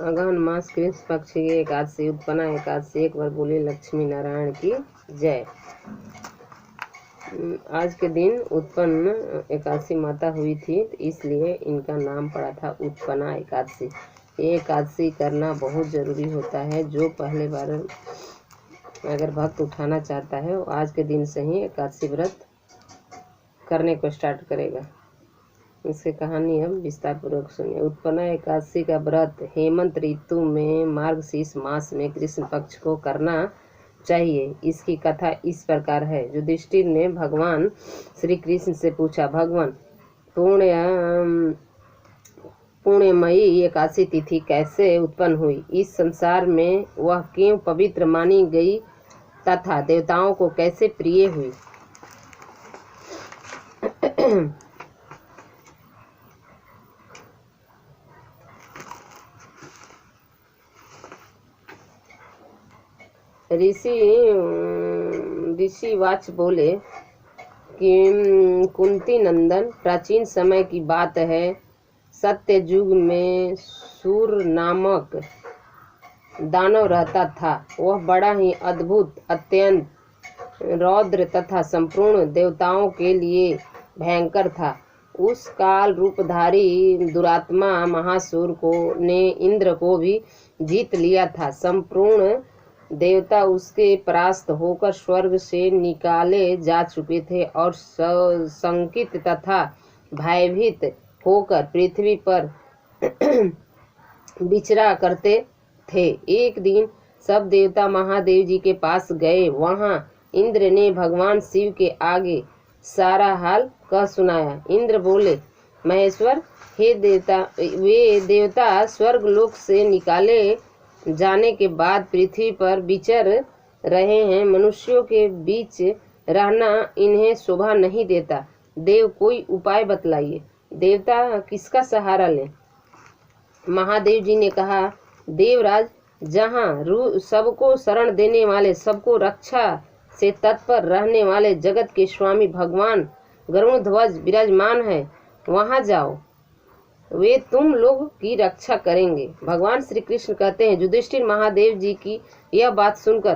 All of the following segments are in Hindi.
अगहन मास कृष्ण पक्ष की एकादशी उत्पन्ना एकादशी। एक बार बोले लक्ष्मी नारायण की जय। आज के दिन उत्पन्न एकादशी माता हुई थी, तो इसलिए इनका नाम पड़ा था उत्पन्ना एकादशी। ये एकादशी करना बहुत ज़रूरी होता है। जो पहले बार अगर भक्त उठाना चाहता है वो आज के दिन से ही एकादशी व्रत करने को स्टार्ट करेगा। इसकी कहानी हम विस्तार पूर्वक सुनिए। उत्पन्ना एकादशी का व्रत हेमंत ऋतु में मार्गशीर्ष मास में कृष्ण पक्ष को करना चाहिए। इसकी कथा इस प्रकार है। युधिष्ठिर ने भगवान श्री कृष्ण से पूछा, भगवान पुण्यमयी एकादशी तिथि कैसे उत्पन्न हुई? इस संसार में वह क्यों पवित्र मानी गई तथा देवताओं को कैसे प्रिय हुई? ऋषि वाच बोले कि कुंती नंदन, प्राचीन समय की बात है। सत्य युग में सूर नामक दानव रहता था। वह बड़ा ही अद्भुत, अत्यंत रौद्र तथा संपूर्ण देवताओं के लिए भयंकर था। उस काल रूपधारी दुरात्मा महासुर ने इंद्र को भी जीत लिया था। संपूर्ण देवता उसके परास्त होकर स्वर्ग से निकाले जा चुके थे और शंकित तथा भयभीत होकर पृथ्वी पर विचरा करते थे। एक दिन सब देवता महादेव जी के पास गए। वहां इंद्र ने भगवान शिव के आगे सारा हाल कह सुनाया। इंद्र बोले, महेश्वर, हे देवता, वे देवता स्वर्ग लोक से निकाले जाने के बाद पृथ्वी पर विचर रहे हैं। मनुष्यों के बीच रहना इन्हें शोभा नहीं देता। देव, कोई उपाय बतलाइए। देवता किसका सहारा लें? महादेव जी ने कहा, देवराज, जहाँ सबको शरण देने वाले, सबको रक्षा से तत्पर रहने वाले जगत के स्वामी भगवान गरुड़ ध्वज विराजमान है, वहां जाओ। वे तुम लोग की रक्षा करेंगे। भगवान श्री कृष्ण कहते हैं, युधिष्ठिर महादेव जी की यह बात सुनकर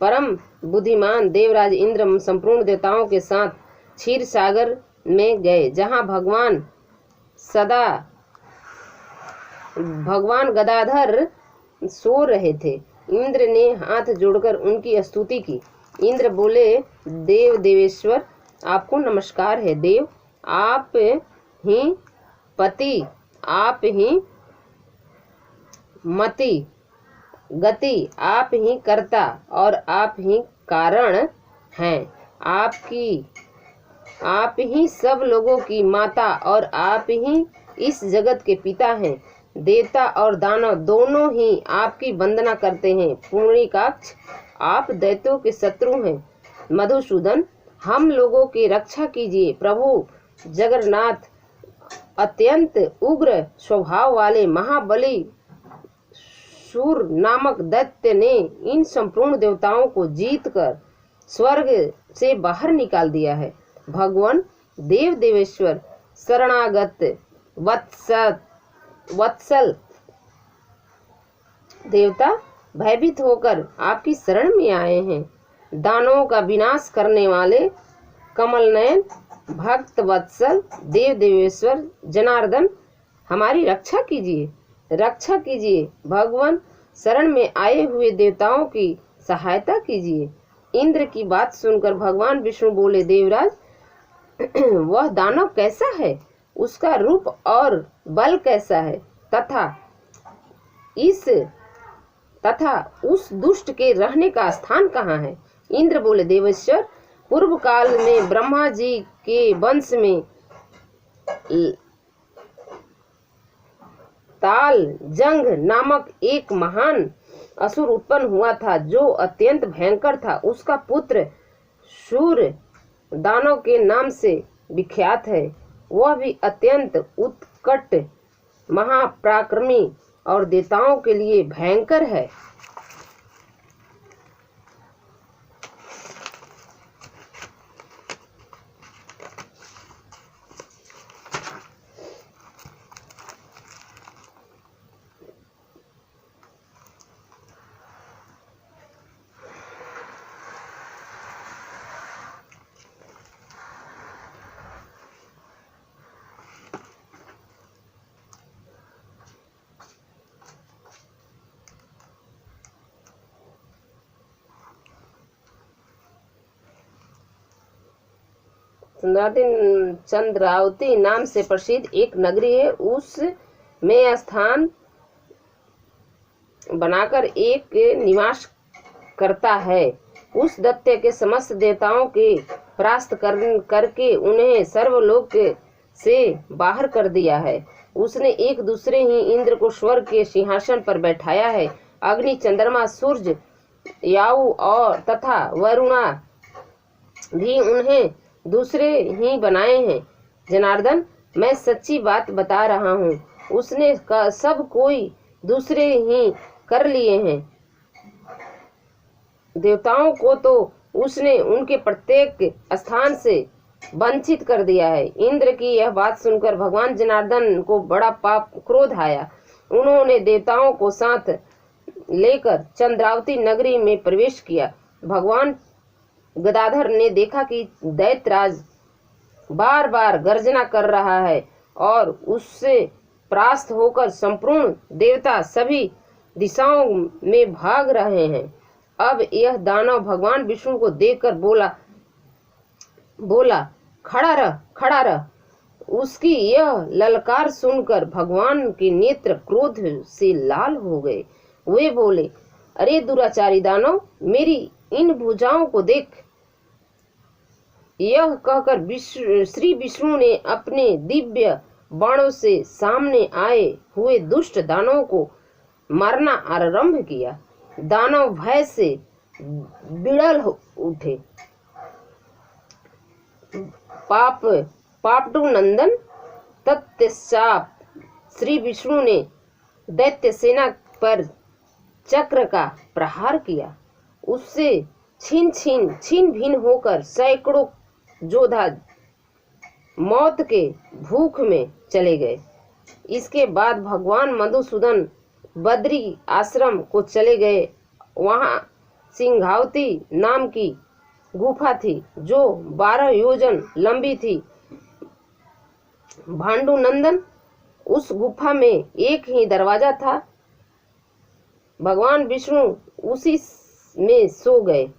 परम बुद्धिमान देवराज इंद्र संपूर्ण देवताओं के साथ क्षीर सागर में गए, जहां भगवान गदाधर सो रहे थे। इंद्र ने हाथ जोड़कर उनकी स्तुति की। इंद्र बोले, देवेश्वर, आपको नमस्कार है। देव, आप ही पति, आप ही मति गति, आप ही कर्ता और आप ही कारण हैं। आप ही सब लोगों की माता और आप ही इस जगत के पिता हैं। देवता और दानव दोनों ही आपकी वंदना करते हैं। पुण्यकाक्ष, आप दैत्यों के शत्रु हैं। मधुसूदन, हम लोगों की रक्षा कीजिए। प्रभु जगन्नाथ, अत्यंत उग्र स्वभाव वाले महाबली सूर नामक दैत्य ने इन संपूर्ण देवताओं को जीतकर स्वर्ग से बाहर निकाल दिया है। भगवान देवेश्वर, शरणागत वत्सल देवता भयभीत होकर आपकी शरण में आए हैं। दानवों का विनाश करने वाले कमलनयन भक्त वत्सल देवेश्वर जनार्दन, हमारी रक्षा कीजिए, रक्षा कीजिए। भगवान, शरण में आए हुए देवताओं की सहायता कीजिए। इंद्र की बात सुनकर भगवान विष्णु बोले, देवराज, वह दानव कैसा है? उसका रूप और बल कैसा है? तथा उस दुष्ट के रहने का स्थान कहाँ है? इंद्र बोले, देवेश्वर, पूर्व काल में ब्रह्मा जी के वंश में ताल जंग नामक एक महान असुर उत्पन्न हुआ था, जो अत्यंत भयंकर था। उसका पुत्र शूर दानव के नाम से विख्यात है। वह भी अत्यंत उत्कट, महापराक्रमी और देवताओं के लिए भयंकर है। चंद्रावती नाम से प्रसिद्ध एक नगरी है। उस में स्थान बनाकर एक निवास करता है। उस दैत्य के समस्त देवताओं के परास्त करके उन्हें सर्वलोक से बाहर कर दिया है। उसने एक दूसरे ही इंद्र को स्वर्ग के सिंहासन पर बैठाया है। अग्नि, चंद्रमा, सूर्य, याऊ और तथा वरुणा भी उन्हें दूसरे ही बनाए हैं। जनार्दन, मैं सच्ची बात बता रहा हूँ, उसने सब कोई दूसरे ही कर लिए हैं। देवताओं को तो उसने उनके प्रत्येक स्थान से वंचित कर दिया है। इंद्र की यह बात सुनकर भगवान जनार्दन को बड़ा क्रोध आया। उन्होंने देवताओं को साथ लेकर चंद्रावती नगरी में प्रवेश किया। भगवान गदाधर ने देखा कि दैत्यराज बार बार गर्जना कर रहा है और उससे परास्त होकर संपूर्ण देवता सभी दिशाओं में भाग रहे हैं। अब यह दानव भगवान विष्णु को देखकर बोला, खड़ा रह। उसकी यह ललकार सुनकर भगवान के नेत्र क्रोध से लाल हो गए। वे बोले, अरे दुराचारी दानव, मेरी इन भुजाओं को देख। यह कहकर श्री विष्णु ने अपने दिव्य बाणों से सामने आए हुए दुष्ट दानवों को मारना आरंभ किया। दानव भय से बिड़ल उठे। पापटू नंदन तत्पश्चात श्री विष्णु ने दैत्य सेना पर चक्र का प्रहार किया। उससे छीन भिन्न होकर सैकड़ों योद्धा मौत के भूख में चले गए। इसके बाद भगवान मधुसूदन बद्री आश्रम को चले गए। वहां सिंहावती नाम की गुफा थी जो 12 योजन लंबी थी। भांडुनंदन, उस गुफा में एक ही दरवाजा था। भगवान विष्णु उसी में सो गए।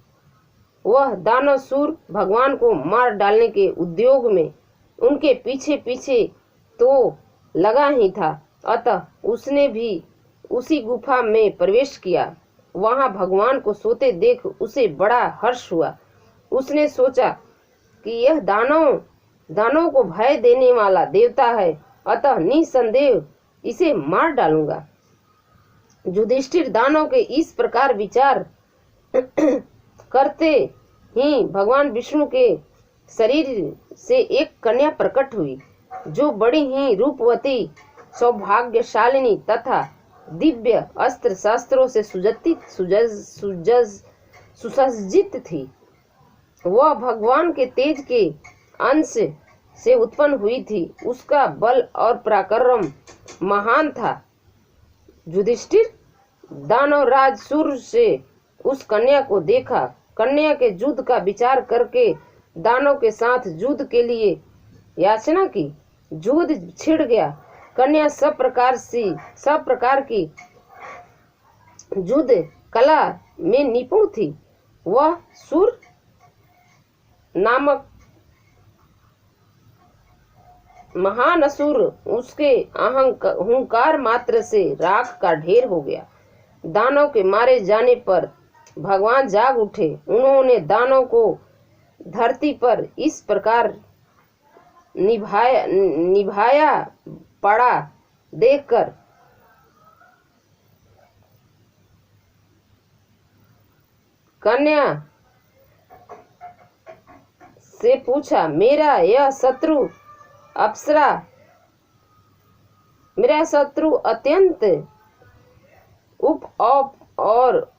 वह दानवसूर भगवान को मार डालने के उद्योग में उनके पीछे पीछे तो लगा ही था। अतः उसने भी उसी गुफा में प्रवेश किया। वहां भगवान को सोते देख उसे बड़ा हर्ष हुआ। उसने सोचा कि यह दानव को भय देने वाला देवता है, अतः निसंदेह इसे मार डालूंगा। युधिष्ठिर दानव के इस प्रकार विचार करते ही भगवान विष्णु के शरीर से एक कन्या प्रकट हुई, जो बड़ी ही रूपवती, सौभाग्यशालिनी तथा दिव्य अस्त्र शस्त्रों से सुसज्जित थी। वह भगवान के तेज के अंश से उत्पन्न हुई थी। उसका बल और पराक्रम महान था। युधिष्ठिर दानवराज सूर्य से उस कन्या को देखा। कन्या के युद्ध का विचार करके दानव के साथ युद्ध के लिए याचना की। युद्ध छिड़ गया। कन्या सब प्रकार की युद्ध कला में निपुण थी। वह सूर नामक महान असुर उसके अहंकार मात्र से राख का ढेर हो गया। दानव के मारे जाने पर भगवान जाग उठे। उन्होंने दानव को धरती पर इस प्रकार निभाया पड़ा देखकर कन्या से पूछा, मेरा शत्रु अत्यंत उपऔप और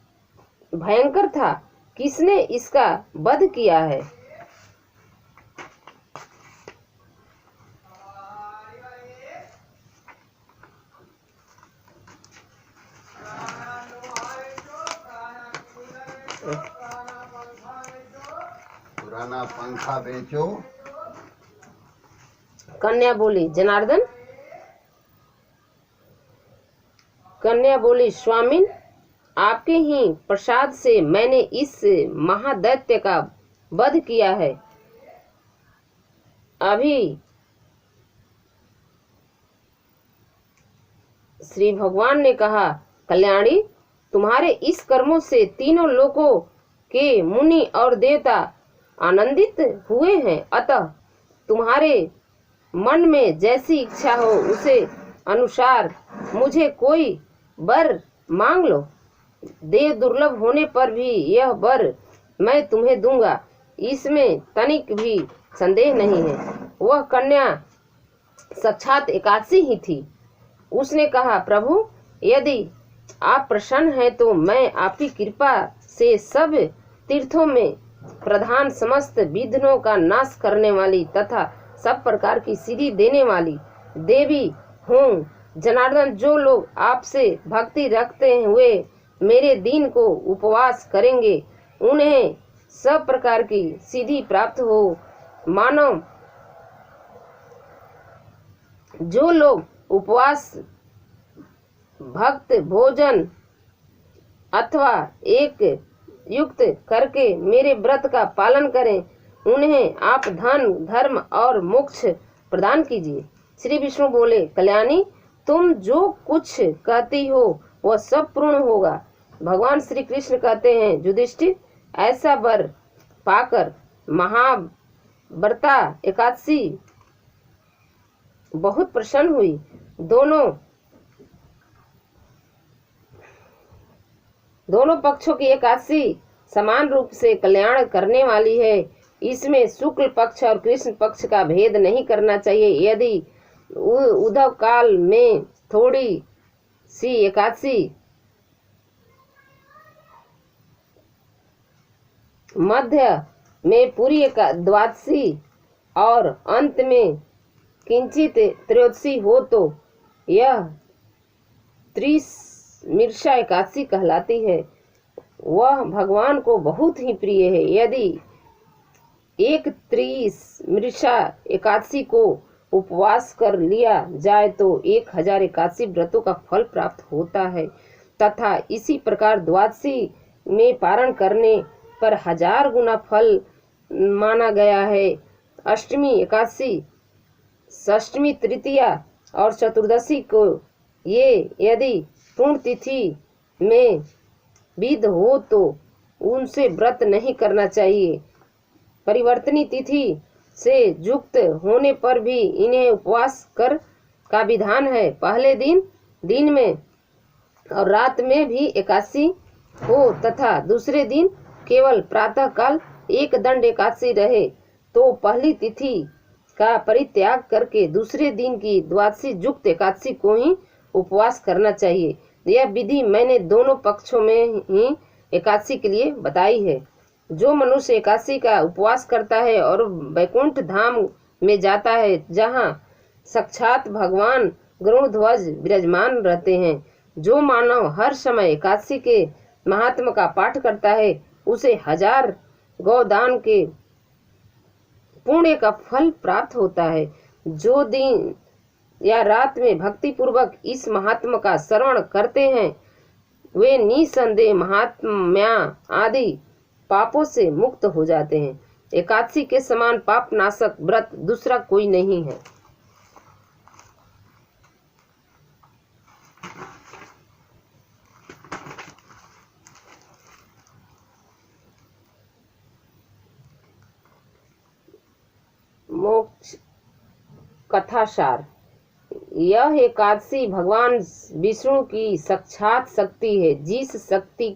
भयंकर था। किसने इसका वध किया है? पुराना पंखा बेचो। कन्या बोली, जनार्दन। कन्या बोली, स्वामिन, आपके ही प्रसाद से मैंने इस महादैत्य का वध किया है। अभी श्री भगवान ने कहा, कल्याणी, तुम्हारे इस कर्मों से तीनों लोकों के मुनि और देवता आनंदित हुए हैं, अतः तुम्हारे मन में जैसी इच्छा हो उसे अनुसार मुझे कोई वर मांग लो। देव दुर्लभ होने पर भी यह वर मैं तुम्हें दूंगा, इसमें तनिक भी संदेह नहीं है। वह कन्या साक्षात एकादशी ही थी। उसने कहा, प्रभु, यदि आप प्रसन्न हैं तो मैं आपकी कृपा से सब तीर्थों में प्रधान, समस्त विघ्नों का नाश करने वाली तथा सब प्रकार की सिद्धि देने वाली देवी हूँ। जनार्दन, जो लोग आपसे भक्ति रखते हुए मेरे दिन को उपवास करेंगे उन्हें सब प्रकार की सिद्धि प्राप्त हो। मानव, जो लोग उपवास, भक्त भोजन अथवा एक युक्त करके मेरे व्रत का पालन करें, उन्हें आप धन, धर्म और मोक्ष प्रदान कीजिए। श्री विष्णु बोले, कल्याणी, तुम जो कुछ कहती हो वह सब पूर्ण होगा। भगवान श्री कृष्ण कहते हैं, युधिष्ठिर, ऐसा वर पाकर महाव्रता एकादशी बहुत प्रसन्न हुई। दोनों पक्षों की एकादशी समान रूप से कल्याण करने वाली है। इसमें शुक्ल पक्ष और कृष्ण पक्ष का भेद नहीं करना चाहिए। यदि उद्धव काल में थोड़ी सी एकादशी, मध्य में पूरी द्वादशी और अंत में किंचित त्रयोदशी हो तो यह त्रिमिर्षा एकादशी कहलाती है। वह भगवान को बहुत ही प्रिय है। यदि एक त्रिमिर्षा एकादशी को उपवास कर लिया जाए तो 1000 एकादशी व्रतों का फल प्राप्त होता है तथा इसी प्रकार द्वादशी में पारण करने पर 1000 गुना फल माना गया है। अष्टमी एकादशी, षष्ठी, तृतीया और चतुर्दशी को ये यदि पूर्ण तिथि में विध हो तो उनसे व्रत नहीं करना चाहिए। परिवर्तनी तिथि से युक्त होने पर भी इन्हें उपवास कर का विधान है। पहले दिन में और रात में भी एकादशी हो तथा दूसरे दिन केवल प्रातः काल एक दंड एकादशी रहे तो पहली तिथि का परित्याग करके दूसरे दिन की द्वादशी युक्त एकादशी को ही उपवास करना चाहिए। यह विधि मैंने दोनों पक्षों में ही एकादशी के लिए बताई है। जो मनुष्य एकादशी का उपवास करता है और वैकुंठ धाम में जाता है जहाँ साक्षात भगवान गरुड़ध्वज विराजमान रहते हैं, जो मानव हर समय एकादशी के महात्म का पाठ करता है उसे 1000 गौदान के पुण्य का फल प्राप्त होता है। जो दिन या रात में भक्ति पूर्वक इस महात्मा का श्रवण करते हैं वे निसंदेह महात्म्या आदि पापों से मुक्त हो जाते हैं। एकादशी के समान पाप नाशक व्रत दूसरा कोई नहीं है। मोक्ष कथासार। यह एकादशी भगवान विष्णु की साक्षात शक्ति है। जिस शक्ति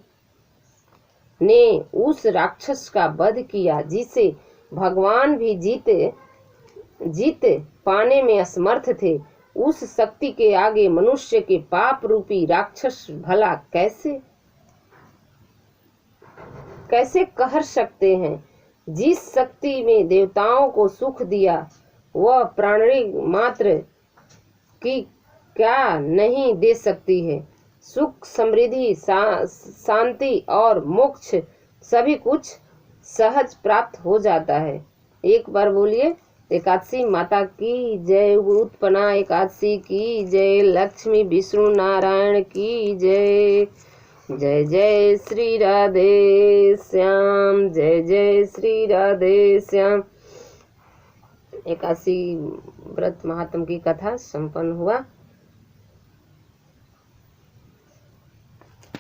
ने उस राक्षस का वध किया जिसे भगवान भी जीत पाने में असमर्थ थे, उस शक्ति के आगे मनुष्य के पाप रूपी राक्षस भला कैसे कह सकते हैं। जिस शक्ति में देवताओं को सुख दिया वह प्राणी मात्र की क्या नहीं दे सकती है। सुख, समृद्धि, शांति और मोक्ष सभी कुछ सहज प्राप्त हो जाता है। एक बार बोलिए, एकादशी माता की जय, उत्पन्ना एकादशी की जय, लक्ष्मी विष्णु नारायण की जय। जय जय श्री राधे श्याम, जय जय श्री राधे श्याम। एकादशी व्रत महात्म की कथा संपन्न हुआ।